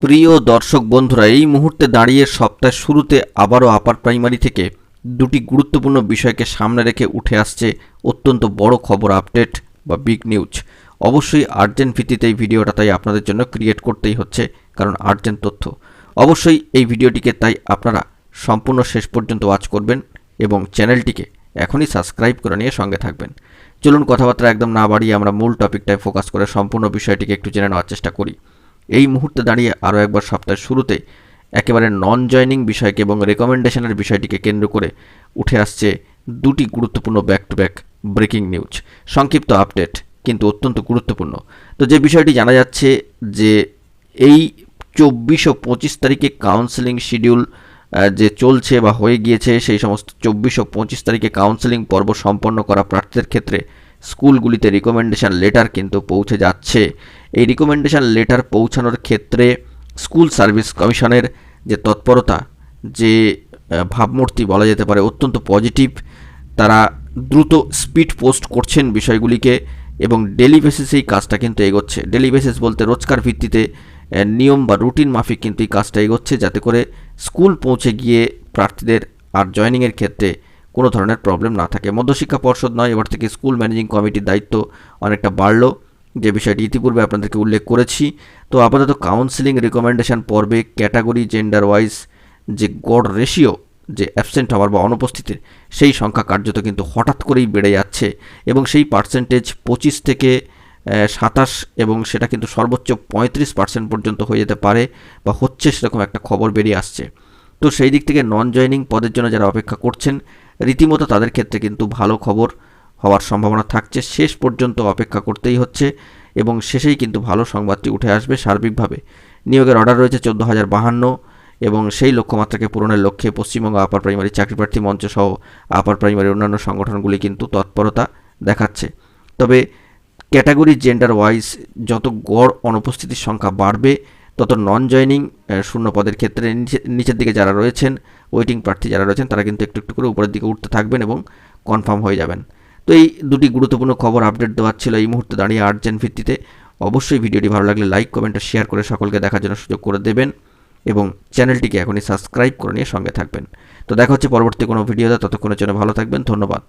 প্রিয় দর্শক বন্ধুরা, এই মুহূর্তে দাঁড়িয়ে সপ্তাহের শুরুতে আবারও আপার প্রাইমারি থেকে দুটি গুরুত্বপূর্ণ বিষয়কে সামনে রেখে উঠে আসছে অত্যন্ত বড় খবর, আপডেট বা বিগ নিউজ। অবশ্যই আর্জেন্ট ভিত্তিতে এই ভিডিওটা তাই আপনাদের জন্য ক্রিয়েট করতেই হচ্ছে, কারণ আর্জেন্ট তথ্য। অবশ্যই এই ভিডিওটিকে তাই আপনারা সম্পূর্ণ শেষ পর্যন্ত ওয়াচ করবেন এবং চ্যানেলটিকে এখনই সাবস্ক্রাইব করে নিয়ে সঙ্গে থাকবেন। চলুন কথাবার্তা একদম না বাড়িয়ে আমরা মূল টপিকটায় ফোকাস করে সম্পূর্ণ বিষয়টিকে একটু জেনে নেওয়ার চেষ্টা করি। এই মুহূর্তে দাঁড়িয়ে আরও একবার সপ্তাহের শুরুতে একেবারে নন জয়নিং বিষয়কে এবং রেকমেন্ডেশনের বিষয়টিকে কেন্দ্র করে উঠে আসছে দুটি গুরুত্বপূর্ণ back to back breaking news. সংক্ষিপ্ত আপডেট কিন্তু অত্যন্ত গুরুত্বপূর্ণ। তো যে বিষয়টি জানা যাচ্ছে যে এই 24 ও 25 তারিখে কাউন্সেলিং শিডিউল যে চলছে বা হয়ে গিয়েছে, সেই সমস্ত 24 ও 25 তারিখে কাউন্সেলিং পর্ব সম্পন্ন করা প্রার্থীদের ক্ষেত্রে স্কুলগুলিতে রিকমেন্ডেশন লেটার কিন্তু পৌঁছে যাচ্ছে। এই রিকমেন্ডেশন লেটার পৌঁছানোর ক্ষেত্রে স্কুল সার্ভিস কমিশনের যে তৎপরতা, যে ভাবমূর্তি বলা যেতে পারে অত্যন্ত পজিটিভ। তারা দ্রুত স্পিড পোস্ট করছেন বিষয়গুলিকে এবং ডেলি বেসিসে এই কাজটা কিন্তু এগোচ্ছে। ডেলি বেসিস বলতে রোজকার ভিত্তিতে নিয়ম বা রুটিন মাফিক কিন্তু এই কাজটা এগোচ্ছে, যাতে করে স্কুল পৌঁছে গিয়ে প্রার্থীদের আর জয়নিংয়ের ক্ষেত্রে কোনো ধরনের প্রবলেম না থাকে। মধ্যশিক্ষা পর্ষদ নয়, এবার থেকে স্কুল ম্যানেজিং কমিটির দায়িত্ব অনেকটা বাড়লো, যে বিষয়টি ইতিপূর্বে আপনাদেরকে উল্লেখ করেছি। তো আপাতত কাউন্সিলিং রিকমেন্ডেশন পর্বে ক্যাটাগরি জেন্ডার ওয়াইজ যে গড় রেশিও, যে অ্যাবসেন্ট হওয়ার বা অনুপস্থিতির সেই সংখ্যা কার্যত কিন্তু হঠাৎ করেই বেড়ে যাচ্ছে এবং সেই পার্সেন্টেজ 25 থেকে 27 এবং সেটা কিন্তু সর্বোচ্চ 35% পর্যন্ত হয়ে যেতে পারে বা হচ্ছে, সেরকম একটা খবর বেরিয়ে আসছে। তো সেই দিক থেকে নন জয়নিং পদের জন্য যারা অপেক্ষা করছেন, রীতিমতো তাদের ক্ষেত্রে কিন্তু ভালো খবর হওয়ার সম্ভাবনা থাকছে। শেষ পর্যন্ত অপেক্ষা করতেই হচ্ছে এবং শেষেই কিন্তু ভালো সংবাদটি উঠে আসবে। সার্বিকভাবে নিয়োগের অর্ডার রয়েছে 14,052 এবং সেই লক্ষ্যমাত্রাকে পূরণের লক্ষ্যে পশ্চিমবঙ্গ আপার প্রাইমারি চাকরিপ্রার্থী মঞ্চ সহ আপার প্রাইমারি অন্যান্য সংগঠনগুলি কিন্তু তৎপরতা দেখাচ্ছে। তবে ক্যাটাগরি জেন্ডার ওয়াইজ যত গড় অনুপস্থিতির সংখ্যা বাড়বে, তত নন জয়নিং শূন্য পদের ক্ষেত্রে নিচের দিকে যারা রয়েছেন, ওয়েটিং প্রার্থী যারা রয়েছেন, তারা কিন্তু একটু একটু করে উপরের দিকে উঠতে থাকবেন এবং কনফার্ম হয়ে যাবেন। তো এই দুটি গুরুত্বপূর্ণ খবর আপডেট দেওয়ার ছিল এই মুহূর্তে দাঁড়িয়ে আর্জেন্ট ভিত্তিতে। অবশ্যই ভিডিওটি ভালো লাগলে লাইক, কমেন্ট ও শেয়ার করে সকলকে দেখার জন্য সুযোগ করে দেবেন এবং চ্যানেলটিকে এখনই সাবস্ক্রাইব করে নিয়ে সঙ্গে থাকবেন। তো দেখা হচ্ছে পরবর্তী কোনো ভিডিওতে, ততক্ষণের জন্য ভালো থাকবেন। ধন্যবাদ।